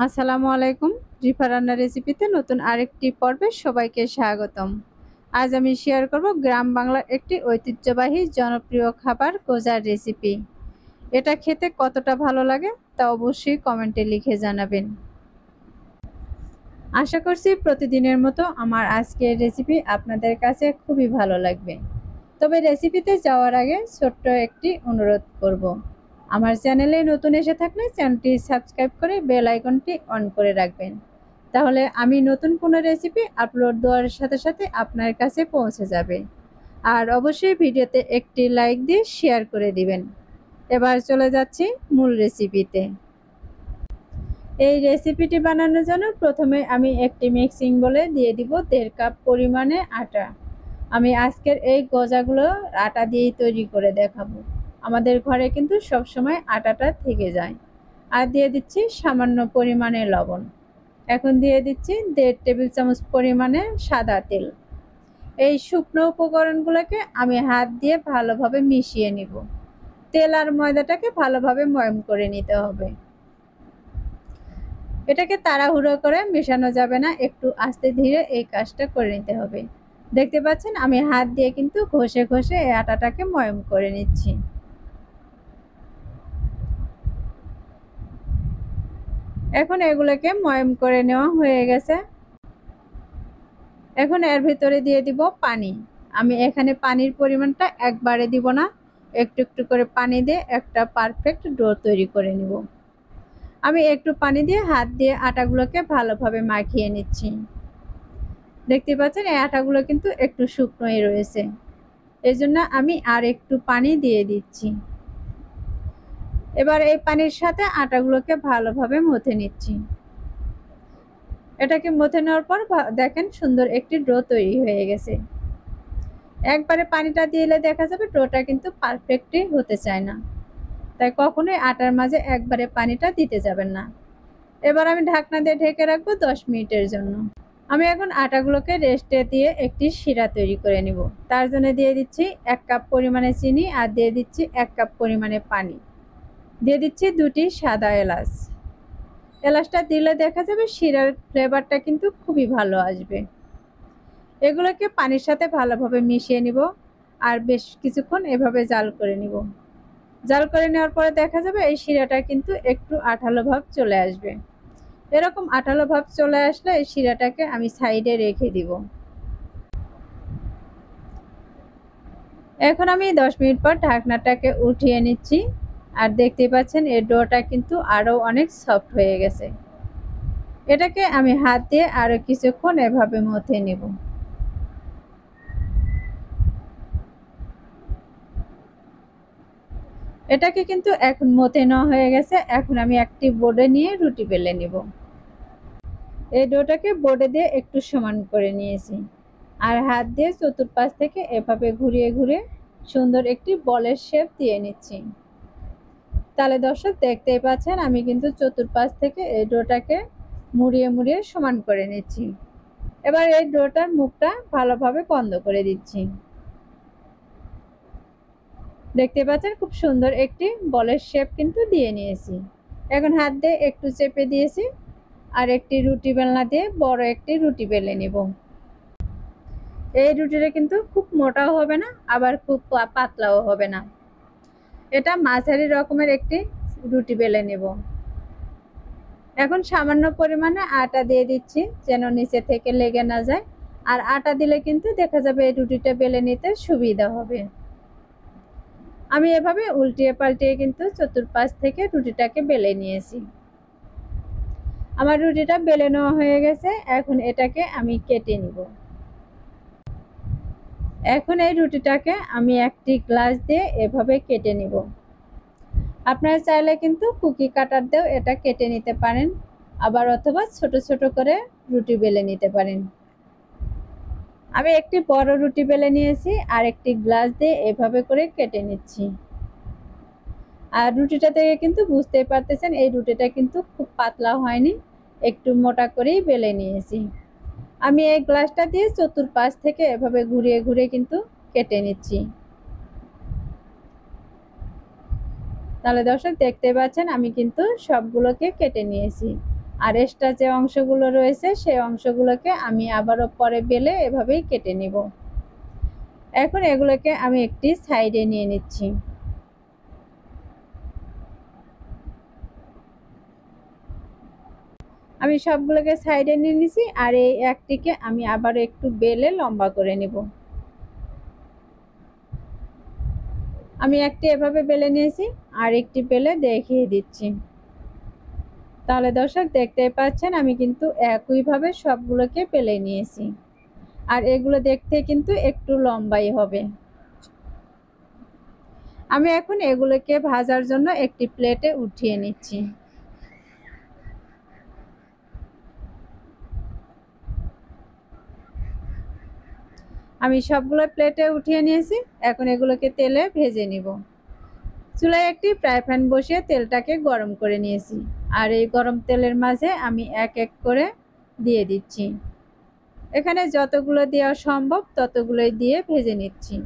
আসসালামু আলাইকুম। রিফা রান্নার রেসিপিতে নতুন আরেকটি পর্বে সবাইকে স্বাগতম। আজ আমি শেয়ার করব গ্রাম বাংলার একটি ঐতিহ্যবাহী জনপ্রিয় খাবার গজার রেসিপি। এটা খেতে কতটা ভালো লাগে তা অবশ্যই কমেন্টে লিখে জানাবেন। আশা করছি প্রতিদিনের মতো আমার আজকের রেসিপি আপনাদের কাছে খুবই ভালো লাগবে। তবে রেসিপিতে যাওয়ার আগে ছোট্ট একটি অনুরোধ করব। আমার চ্যানেলে নতুন এসে থাকলে চ্যানেলটি সাবস্ক্রাইব করে বেল আইকনটি অন করে রাখবেন। তাহলে আমি নতুন কোনো রেসিপি আপলোড দেওয়ার সাথে সাথে আপনার কাছে পৌঁছে যাবে। আর অবশ্যই ভিডিওতে একটি লাইক দিয়ে শেয়ার করে দিবেন। এবার চলে যাচ্ছি মূল রেসিপিতে। এই রেসিপিটি বানানোর জন্য প্রথমে আমি একটি মিক্সিং বোলে দিয়ে দিব 1.5 কাপ পরিমাণে আটা। আমি আজকের এই গজাগুলো আটা দিয়েই তৈরি করে দেখাবো। আমাদের ঘরে কিন্তু সবসময় আটাটা থেকে যায়। আর দিয়ে দিচ্ছি সামান্য পরিমাণে লবণ। এখন দিয়ে দিচ্ছি 1.5 টেবিল চামচ পরিমাণে সাদা তেল। এই শুকনো উপকরণগুলোকে আমি হাত দিয়ে ভালোভাবে মিশিয়ে নিব। তেল আর ময়দাটাকে ভালোভাবে ময়ম করে নিতে হবে। এটাকে তাড়াহুড়ো করে মেশানো যাবে না, একটু আস্তে ধীরে এই কাজটা করে নিতে হবে। দেখতে পাচ্ছেন আমি হাত দিয়ে কিন্তু ঘষে ঘষে এই আটাটাকে ময়ম করে নিচ্ছি। এখন এগুলোকে ময়ম করে নেওয়া হয়ে গেছে। এখন এর ভিতরে দিয়ে দিব পানি। আমি এখানে পানির পরিমাণটা একবারে দিব না, একটু একটু করে পানি দিয়ে একটা পারফেক্ট ডো তৈরি করে নিব। আমি একটু পানি দিয়ে হাত দিয়ে আটাগুলোকে ভালোভাবে মাখিয়ে নিচ্ছি। দেখতে পাচ্ছেন এই আটাগুলো কিন্তু একটু শুকনোই রয়েছে, এই জন্য আমি আর একটু পানি দিয়ে দিচ্ছি। এবার এই পানির সাথে আটাগুলোকে ভালোভাবে মথে নিচ্ছি। এটাকে মথে নেওয়ার পর দেখেন সুন্দর একটি ডো তৈরি হয়ে গেছে। একবারে পানিটা দিলে দেখা যাবে ডোটা কিন্তু পারফেক্টলি হতে চায় না, তাই কখনোই আটার মাঝে একবারে পানিটা দিতে যাবেন না। এবার আমি ঢাকনা দিয়ে ঢেকে রাখবো 10 মিনিটের জন্য। আমি এখন আটাগুলোকে রেস্টে দিয়ে একটি শিরা তৈরি করে নিব। তার জন্য দিয়ে দিচ্ছি 1 কাপ পরিমাণে চিনি আর দিয়ে দিচ্ছি 1 কাপ পরিমাণে পানি। দিয়ে দিচ্ছি 2টি সাদা এলাচ। এলাচটা দিলে দেখা যাবে শিরার ফ্লেভারটা কিন্তু খুবই ভালো আসবে। এগুলোকে পানির সাথে ভালোভাবে মিশিয়ে নিব আর বেশ কিছুক্ষণ এভাবে জাল করে নিব। জাল করে নেওয়ার পরে দেখা যাবে এই শিরাটা কিন্তু একটু আঠালো ভাব চলে আসবে। এরকম আঠালো ভাব চলে আসলে এই শিরাটাকে আমি সাইডে রেখে দিব। এখন আমি 10 মিনিট পর ঢাকনাটাকে উঠিয়ে নিচ্ছি। আর দেখতে পাচ্ছেন এই ডোটা কিন্তু আরো অনেক সফট হয়ে গেছে। এটাকে আমি হাত দিয়ে আরো কিছুক্ষণ এভাবে মথে নেব। এটাকে কিন্তু এখন মথে নেওয়া হয়ে গেছে। এখন আমি একটি বোর্ডে নিয়ে রুটি বেলে নেব। এই ডোটাকে বোর্ডে দিয়ে একটু সমান করে নিয়েছি আর হাত দিয়ে চতুর্পাশ থেকে এভাবে ঘুরিয়ে ঘুরিয়ে সুন্দর একটি বলের শেপ দিয়ে নিচ্ছি। তাহলে দর্শক দেখতেই পাচ্ছেন আমি কিন্তু চতুর্পাশ থেকে এই ডোটাকে মুড়িয়ে মুড়িয়ে সমান করে নিচ্ছি। এবার এই ডোটার মুখটা ভালোভাবে বন্ধ করে দিচ্ছি। দেখতে পাচ্ছেন খুব সুন্দর একটি বলের শেপ কিন্তু দিয়ে নিয়েছি। এখন হাত দিয়ে একটু চেপে দিয়েছি আর একটি রুটি বেলনা দিয়ে বড় একটি রুটি বেলে নেব। এই রুটিটা কিন্তু খুব মোটাও হবে না আবার খুব পাতলাও হবে না, এটা মাঝারি রকমের একটি রুটি বেলে নেব। এখন সামান্য পরিমাণে আটা দিয়ে দিচ্ছি যেন নিচে থেকে লেগে না যায়। আর আটা দিলে কিন্তু দেখা যাবে এই রুটিটা বেলে নিতে সুবিধা হবে। আমি এভাবে উল্টিয়ে পাল্টিয়ে কিন্তু চতুর্পাশ থেকে রুটিটাকে বেলে নিয়েছি। আমার রুটিটা বেলে নেওয়া হয়ে গেছে। এখন এটাকে আমি কেটে নিব। এখন এই রুটিটাকে আমি একটি গ্লাস দিয়ে এভাবে কেটে নিব। আপনারা চাইলে কিন্তু কুকি কাটার দিয়েও এটা কেটে নিতে পারেন, আবার অথবা ছোট ছোট করে রুটি বেলে নিতে পারেন। আমি একটি বড় রুটি বেলে নিয়েছি আর একটি গ্লাস দিয়ে এভাবে করে কেটে নিচ্ছি। আর রুটিটা থেকে কিন্তু বুঝতেই পারতেছেন এই রুটিটা কিন্তু খুব পাতলা হয়নি, একটু মোটা করেই বেলে নিয়েছি। আমি এই গ্লাসটা দিয়ে চতুর্পাশ থেকে এভাবে ঘুরিয়ে ঘুরিয়ে কিন্তু কেটে নিচ্ছি। তাহলে দর্শক দেখতে পাচ্ছেন আমি কিন্তু সবগুলোকে কেটে নিয়েছি। আর এক্সট্রা যে অংশগুলো রয়েছে সেই অংশগুলোকে আমি আবারও পরে বেলে এভাবেই কেটে নিব। এখন এগুলোকে আমি একটি সাইডে নিয়ে নিচ্ছি। আমি সবগুলোকে সাইডে নিয়ে নিছি আর এই একটিকে আমি আবার একটু বেলে লম্বা করে নিব। আমি একটি এভাবে বেলে নিয়েছি আর একটি বেলে দেখিয়ে দিচ্ছি। তাহলে দর্শক দেখতেই পাচ্ছেন আমি কিন্তু একইভাবে সবগুলোকে বেলে নিয়েছি আর এগুলো দেখতে কিন্তু একটু লম্বাই হবে। আমি এখন এগুলোকে ভাজার জন্য একটি প্লেটে উঠিয়ে নিচ্ছি। আমি সবগুলো প্লেটে উঠিয়ে নিয়েছি। এখন এগুলোকে তেলে ভেজে নিব। চুলায় একটি ফ্রাই প্যান বসিয়ে তেলটাকে গরম করে নিয়েছি আর এই গরম তেলের মাঝে আমি এক এক করে দিয়ে দিচ্ছি। এখানে যতগুলো দেওয়া সম্ভব ততগুলোই দিয়ে ভেজে নিচ্ছি।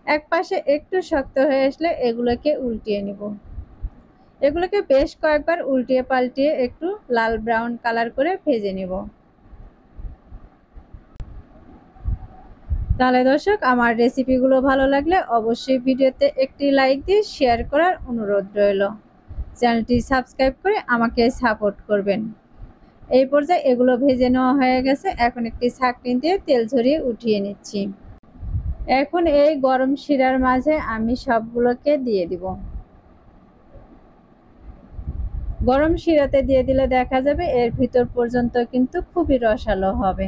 এক পাশে একটু শক্ত হয়ে আসলে এগুলোকে উল্টিয়ে নিব। এগুলোকে বেশ কয়েকবার উল্টিয়ে পাল্টিয়ে একটু লাল ব্রাউন কালার করে ভেজে নিব। তাহলে দর্শক আমার রেসিপিগুলো ভালো লাগলে অবশ্যই ভিডিওতে একটি লাইক দিয়ে শেয়ার করার অনুরোধ রইল। চ্যানেলটি সাবস্ক্রাইব করে আমাকে সাপোর্ট করবেন। এই পর্যায়ে এগুলো ভেজে নেওয়া হয়ে গেছে। এখন একটি ছাঁকনি দিয়ে তেল ঝরিয়ে উঠিয়ে নিচ্ছি। এখন এই গরম শিরার মাঝে আমি সবগুলোকে দিয়ে দিব। গরম শিরাতে দিয়ে দিলে দেখা যাবে এর ভিতর পর্যন্ত কিন্তু খুবই রসালো হবে।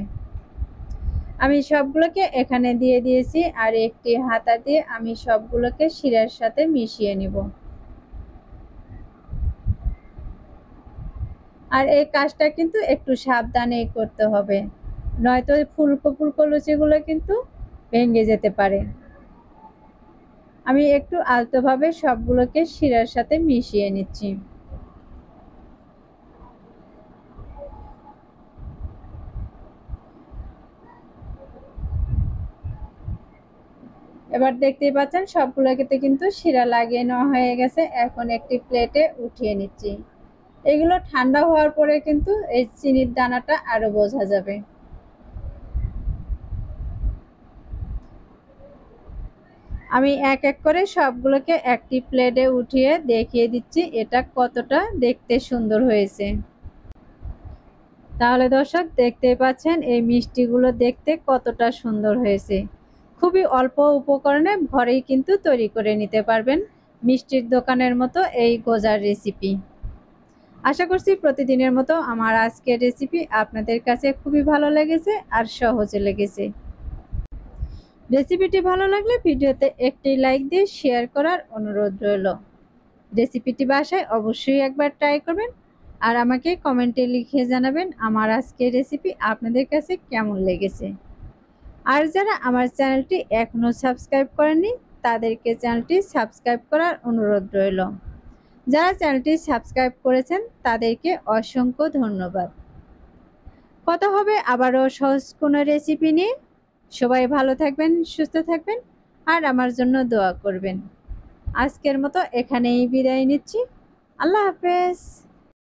আমি সবগুলোকে এখানে দিয়ে দিয়েছি আর একটি হাতা দিয়ে আমি সবগুলোকে শিরার সাথে মিশিয়ে নিব। আর এই কাজটা কিন্তু একটু সাবধানেই করতে হবে, নয়তো ফুলকো ফুলকো লুচিগুলো কিন্তু ভেঙে যেতে পারে। আমি একটু আলতোভাবে সবগুলোকে শিরার সাথে মিশিয়ে নিচ্ছি। এবার দেখতেই পাচ্ছেন সবগুলোকে কিন্তু শিরা লাগিয়ে নেওয়া হয়ে গেছে। এখন একটি প্লেটে উঠিয়ে নিচ্ছি। এগুলো ঠান্ডা হওয়ার পরে কিন্তু এই চিনির দানাটা আরো বোঝা যাবে। আমি এক এক করে সবগুলোকে একটি প্লেটে উঠিয়ে দেখিয়ে দিচ্ছি এটা কতটা দেখতে সুন্দর হয়েছে। তাহলে দর্শক দেখতেই পাচ্ছেন এই মিষ্টিগুলো দেখতে কতটা সুন্দর হয়েছে। খুবই অল্প উপকরণে ঘরেই কিন্তু তৈরি করে নিতে পারবেন মিষ্টির দোকানের মতো এই গজার রেসিপি। আশা করছি প্রতিদিনের মতো আমার আজকের রেসিপি আপনাদের কাছে খুবই ভালো লেগেছে আর সহজে লেগেছে। রেসিপিটি ভালো লাগলে ভিডিওতে একটি লাইক দিয়ে শেয়ার করার অনুরোধ রইল। রেসিপিটি বাসায় অবশ্যই একবার ট্রাই করবেন আর আমাকে কমেন্টে লিখে জানাবেন আমার আজকের রেসিপি আপনাদের কাছে কেমন লেগেছে। আর যারা আমার চ্যানেলটি এখনও সাবস্ক্রাইব করেননি তাদেরকে চ্যানেলটি সাবস্ক্রাইব করার অনুরোধ রইল। যারা চ্যানেলটি সাবস্ক্রাইব করেছেন তাদেরকে অসংখ্য ধন্যবাদ। কথা হবে আবারও সহজ কোনো রেসিপি নিয়ে। সবাই ভালো থাকবেন, সুস্থ থাকবেন আর আমার জন্য দোয়া করবেন। আজকের মতো এখানেই বিদায় নিচ্ছি। আল্লাহ হাফেজ।